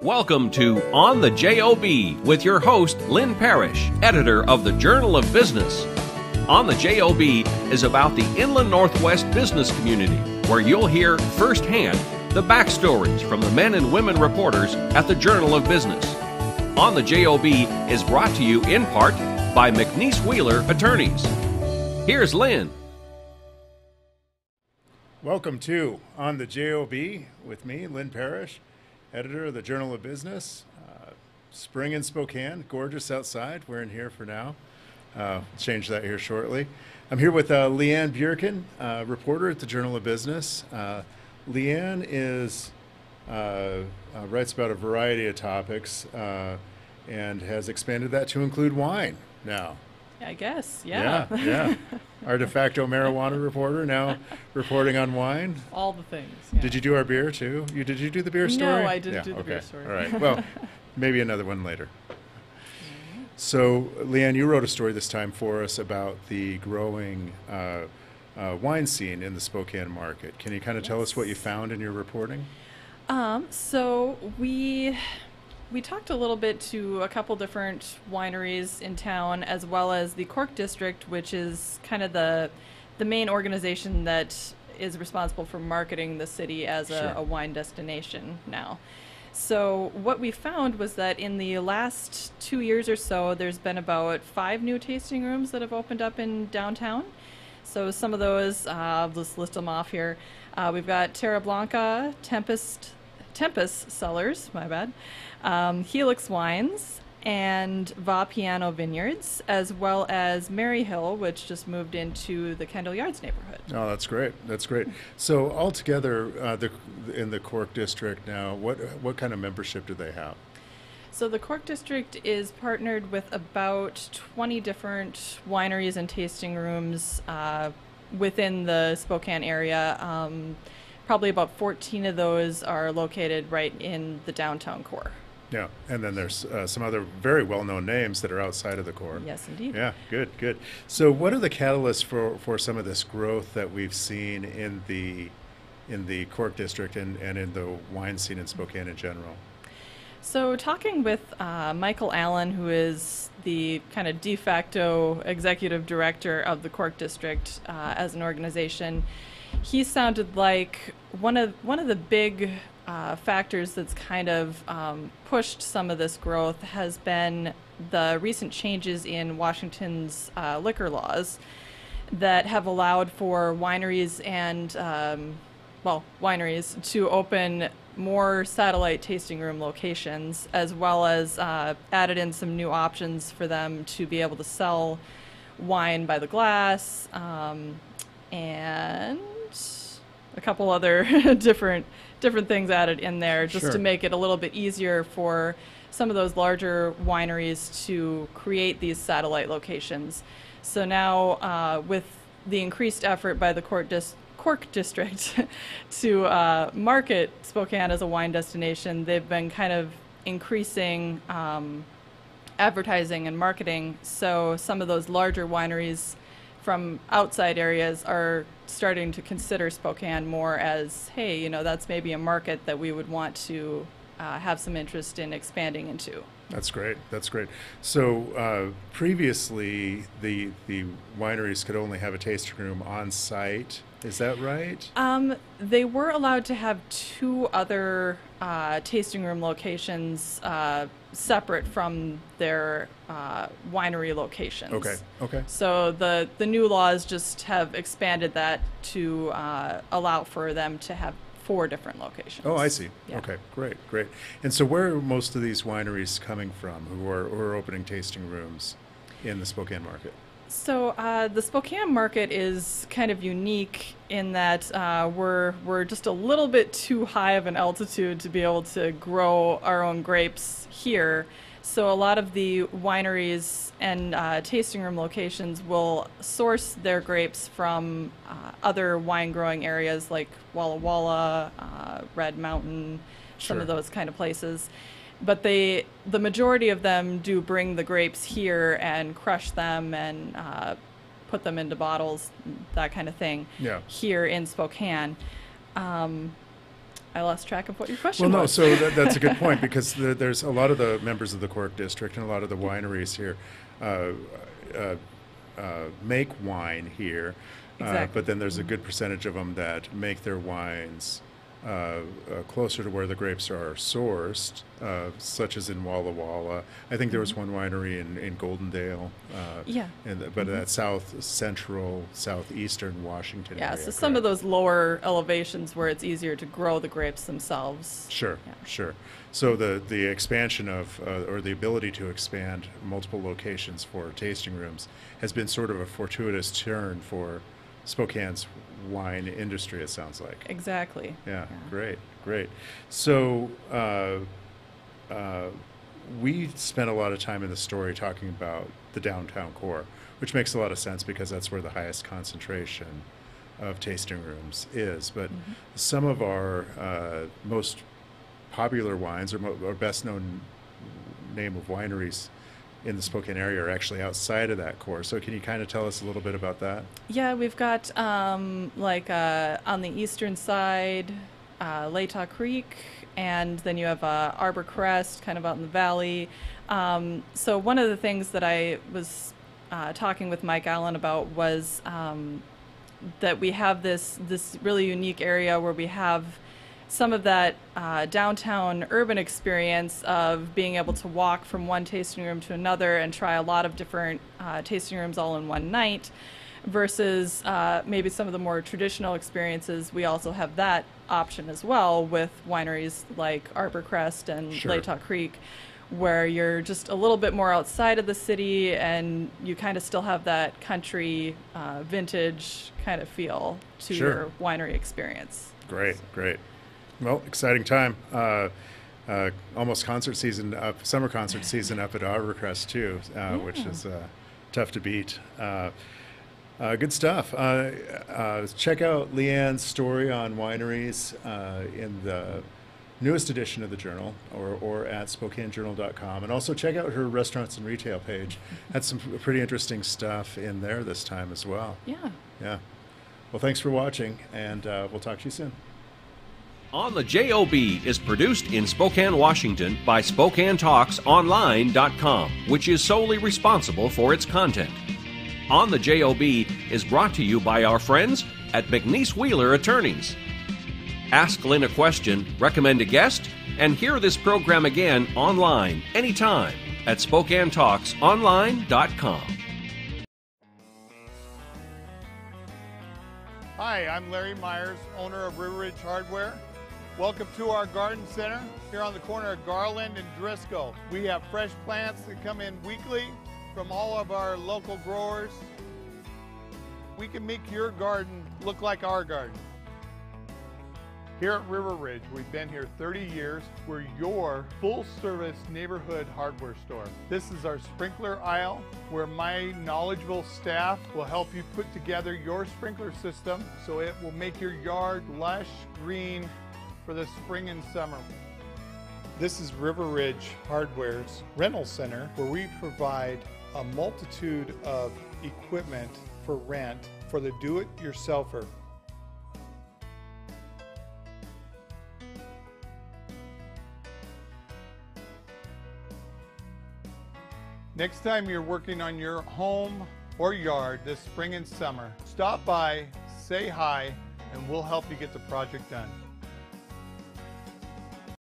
Welcome to On the JoB with your host, Linn Parish, editor of the Journal of Business. On the JoB is about the Inland Northwest business community, where you'll hear firsthand the backstories from the men and women reporters at the Journal of Business. On the JoB is brought to you in part by McNeese Wheeler Attorneys. Here's Linn. Welcome to On the JoB with me, Linn Parish, editor of the Journal of Business. Spring in Spokane, gorgeous outside. We're in here for now. Change that here shortly. I'm here with LeAnn Bjerken, reporter at the Journal of Business. LeAnn is writes about a variety of topics and has expanded that to include wine now. I guess, yeah. Yeah. Our de facto marijuana reporter, now reporting on wine. All the things. Yeah. Did you do our beer too? Did you do the beer story? No, I didn't do the beer story. All right. Well, maybe another one later. So, LeAnn, you wrote a story this time for us about the growing wine scene in the Spokane market. Can you kind of tell us what you found in your reporting? So we talked a little bit to a couple different wineries in town, as well as the Cork district, which is kind of the main organization that is responsible for marketing the city as a wine destination now. So what we found was that in the last 2 years or so, there's been about 5 new tasting rooms that have opened up in downtown. So some of those, I'll just list them off here. We've got Terra Blanca, Tempest Cellars, my bad, Helix Wines, and Va Piano Vineyards, as well as Maryhill, which just moved into the Kendall Yards neighborhood. Oh, that's great. That's great. So altogether, in the Cork district now, what kind of membership do they have? So the Cork district is partnered with about 20 different wineries and tasting rooms within the Spokane area. Probably about 14 of those are located right in the downtown core. Yeah, and then there's some other very well-known names that are outside of the core. Yes, indeed. Yeah, good. So what are the catalysts for some of this growth that we've seen in the Cork district and in the wine scene in Spokane in general? So talking with Michael Allen, who is the kind of de facto executive director of the Cork district as an organization, he sounded like one of the big factors that's kind of pushed some of this growth has been the recent changes in Washington's liquor laws that have allowed for wineries and wineries to open more satellite tasting room locations, as well as added in some new options for them to be able to sell wine by the glass, and a couple other different things added in there just to make it a little bit easier for some of those larger wineries to create these satellite locations. So now with the increased effort by the Cork district to market Spokane as a wine destination, they've been kind of increasing advertising and marketing. So some of those larger wineries from outside areas are starting to consider Spokane more as, hey, that's maybe a market that we would want to have some interest in expanding into. That's great. So previously, the wineries could only have a tasting room on site. Is that right? They were allowed to have 2 other tasting room locations separate from their winery locations. Okay. So the new laws just have expanded that to allow for them to have 4 different locations. Oh, I see. Yeah. Okay, great. And so where are most of these wineries coming from who are opening tasting rooms in the Spokane market? So the Spokane market is kind of unique in that we're just a little bit too high of an altitude to be able to grow our own grapes here. So a lot of the wineries and tasting room locations will source their grapes from other wine growing areas like Walla Walla, Red Mountain, some of those kind of places. But the majority of them do bring the grapes here and crush them and put them into bottles, that kind of thing, here in Spokane. I lost track of what your question Well, no, was. so that's a good point, because there's a lot of the members of the Cork district and a lot of the wineries here make wine here, Exactly. but then there's a good percentage of them that make their wines closer to where the grapes are sourced, such as in Walla Walla. I think there was one winery in Goldendale, Yeah. but that southeastern Washington Yeah, area. so some of those lower elevations where it's easier to grow the grapes themselves. Sure, Yeah. sure. So the expansion of, or the ability to expand multiple locations for tasting rooms has been sort of a fortuitous turn for Spokane's wine industry, it sounds like. Exactly. Yeah, great, great. So we spent a lot of time in the story talking about the downtown core, which makes a lot of sense because that's where the highest concentration of tasting rooms is. But some of our most popular wines, or best known name of wineries in the Spokane area, are actually outside of that core. So can you kind of tell us a little bit about that? Yeah, we've got on the eastern side, Latah Creek, and then you have Arbor Crest, kind of out in the valley. So one of the things that I was talking with Mike Allen about was that we have this really unique area where we have some of that downtown urban experience of being able to walk from one tasting room to another and try a lot of different tasting rooms all in one night, versus maybe some of the more traditional experiences. We also have that option as well with wineries like Arbor Crest and Sure. Latah Creek, where you're just a little bit more outside of the city and you kind of still have that country vintage kind of feel to Sure. your winery experience. Great, great. Well, exciting time. Almost concert season up, summer concert season up at Arbor Crest too, which is tough to beat. Good stuff. Check out LeAnn's story on wineries in the newest edition of the Journal, or at SpokaneJournal.com, and also check out her restaurants and retail page. Had some pretty interesting stuff in there this time as well. Yeah. Yeah. Well, thanks for watching, and we'll talk to you soon. On the JoB is produced in Spokane, Washington by SpokaneTalksOnline.com, which is solely responsible for its content. On the JoB is brought to you by our friends at McNeese Wheeler Attorneys. Ask Lynn a question, recommend a guest, and hear this program again online anytime at SpokaneTalksOnline.com. Hi, I'm Larry Myers, owner of River Ridge Hardware. Welcome to our garden center here on the corner of Garland and Driscoll. We have fresh plants that come in weekly from all of our local growers. We can make your garden look like our garden. Here at River Ridge, we've been here 30 years. We're your full-service neighborhood hardware store. This is our sprinkler aisle, where my knowledgeable staff will help you put together your sprinkler system so it will make your yard lush green for the spring and summer. This is River Ridge Hardware's rental center, where we provide a multitude of equipment for rent for the do-it-yourselfer. Next time you're working on your home or yard this spring and summer, stop by, say hi, and we'll help you get the project done.